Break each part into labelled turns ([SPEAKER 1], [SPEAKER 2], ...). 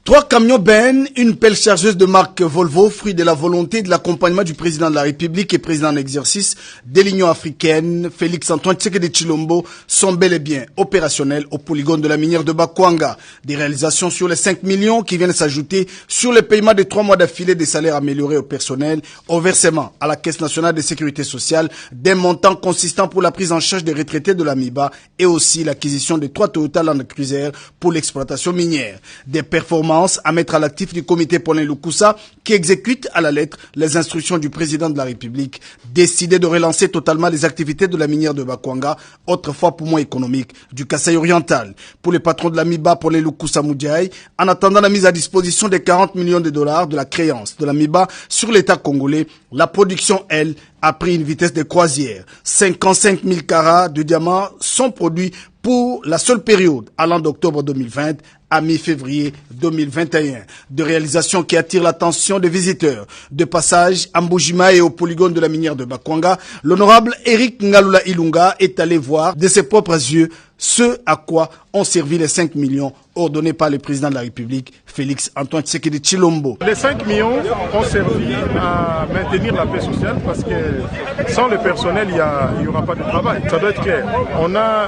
[SPEAKER 1] 3 camions bennes, une pelle chargeuse de marque Volvo, fruit de la volonté de l'accompagnement du président de la République et président en exercice de l'Union africaine, Félix Antoine Tshisekedi Tshilombo, sont bel et bien opérationnels au polygone de la minière de Bakwanga. Des réalisations sur les 5 millions qui viennent s'ajouter sur le paiement de 3 mois d'affilée des salaires améliorés au personnel, au versement à la Caisse nationale de sécurité sociale, des montants consistants pour la prise en charge des retraités de la MIBA et aussi l'acquisition de 3 Toyota Land Cruiser pour l'exploitation minière. Des performances à mettre à l'actif du comité Paulin Lukusa qui exécute à la lettre les instructions du président de la République, décidé de relancer totalement les activités de la minière de Bakwanga, autrefois poumon économique du Kasaï oriental. Pour les patrons de la MIBA Paulin Lukusa Moudjaï, en attendant la mise à disposition des 40 millions de dollars de la créance de la MIBA sur l'État congolais, la production, elle, a pris une vitesse de croisière. 55 000 carats de diamants sont produits pour la seule période allant d'octobre 2020 à mi-février 2021. De réalisations qui attirent l'attention des visiteurs. De passage à Mbujima et au polygone de la minière de Bakwanga, l'honorable Eric Ngalula Ilunga est allé voir de ses propres yeux ce à quoi ont servi les 5 millions ordonnés par le président de la République, Félix Antoine Tshisekedi Tshilombo.
[SPEAKER 2] Les 5 millions ont servi à maintenir la paix sociale parce que sans le personnel, il n'y aura pas de travail. Ça doit être clair. On a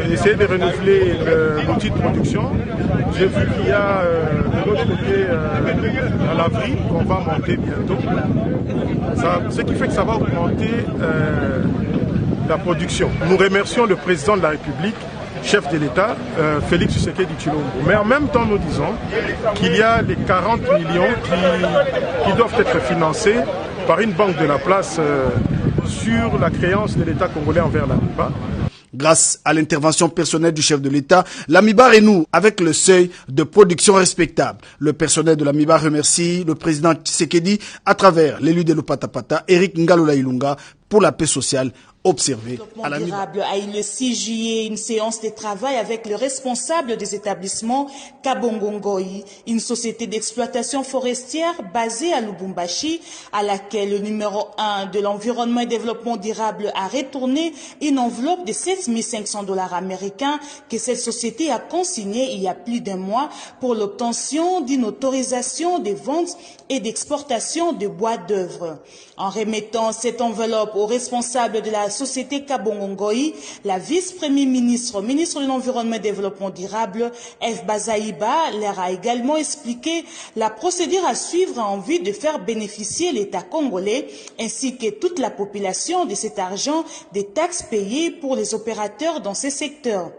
[SPEAKER 2] essayé de renouveler l'outil de production. J'ai vu qu'il y a de l'autre côté à l'abri qu'on va monter bientôt. Ce qui fait que ça va augmenter la production. Nous remercions le président de la République, chef de l'État, Félix Tshisekedi Tshilombo. Mais en même temps, nous disons qu'il y a les 40 millions qui doivent être financés par une banque de la place sur la créance de l'État congolais envers la MIBA.
[SPEAKER 1] Grâce à l'intervention personnelle du chef de l'État, la MIBA renoue avec le seuil de production respectable. Le personnel de la MIBA remercie le président Tshisekedi à travers l'élu de l'Opatapata, Eric Ngalula Ilunga, pour la paix sociale observée à la MIBA.
[SPEAKER 3] A eu le 6 juillet une séance de travail avec le responsable des établissements Kabongongoi, une société d'exploitation forestière basée à Lubumbashi, à laquelle le numéro 1 de l'environnement et développement durable a retourné une enveloppe de 7 500 $ américains que cette société a consignée il y a plus d'un mois pour l'obtention d'une autorisation de vente et d'exportation de bois d'œuvre. En remettant cette enveloppe au responsable de la société Kabongongoi, la vice-premier ministre de l'Environnement et Développement durable, F. Bazaïba, leur a également expliqué la procédure à suivre en vue de faire bénéficier l'État congolais ainsi que toute la population de cet argent des taxes payées pour les opérateurs dans ces secteurs.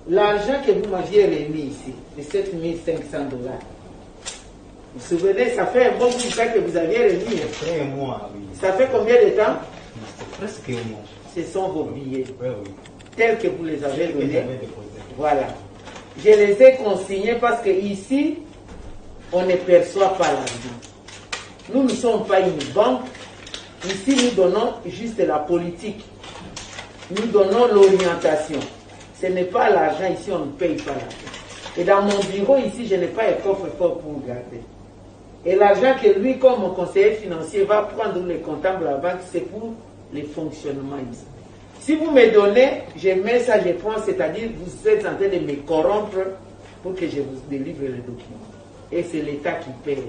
[SPEAKER 4] L'argent que vous m'aviez remis ici, de 7 500 $, vous vous souvenez, ça fait un bon bout de temps que vous aviez remis.
[SPEAKER 5] Après un mois, oui.
[SPEAKER 4] Ça fait combien de temps?
[SPEAKER 5] Presque un mois.
[SPEAKER 4] Ce sont vos billets,
[SPEAKER 5] Oui, oui.
[SPEAKER 4] tels que vous les avez donnés. Voilà. Je les ai consignés parce que ici, on ne perçoit pas l'argent. Nous ne sommes pas une banque. Ici, nous donnons juste la politique. Nous donnons l'orientation. Ce n'est pas l'argent, ici, on ne paye pas l'argent. Et dans mon bureau, ici, je n'ai pas un coffre-fort pour garder. Et l'argent que lui, comme mon conseiller financier, va prendre le comptable à la banque, c'est pour le fonctionnement ici. Si vous me donnez, je mets ça, je prends, c'est-à-dire vous êtes en train de me corrompre pour que je vous délivre les documents. Et c'est l'État qui paye.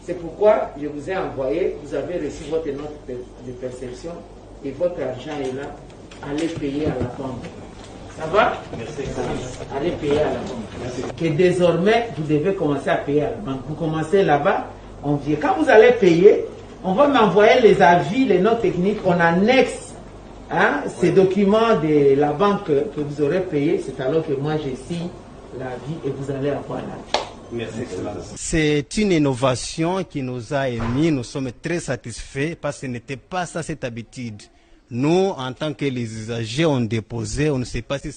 [SPEAKER 4] C'est pourquoi je vous ai envoyé, vous avez reçu votre note de perception et votre argent est là. Allez payer à la banque. Ça va?
[SPEAKER 5] Merci.
[SPEAKER 4] Allez payer à la banque. Que désormais, vous devez commencer à payer à la banque. Vous commencez là-bas, on vient. Quand vous allez payer, on va m'envoyer les avis, les notes techniques, on annexe ces documents de la banque que vous aurez payé. C'est alors que moi je signe l'avis et vous allez avoir l'avis.
[SPEAKER 5] Merci.
[SPEAKER 6] C'est une innovation qui nous a émis. Nous sommes très satisfaits parce que ce n'était pas ça cette habitude. Nous, en tant que les usagers, on déposait, on ne sait pas si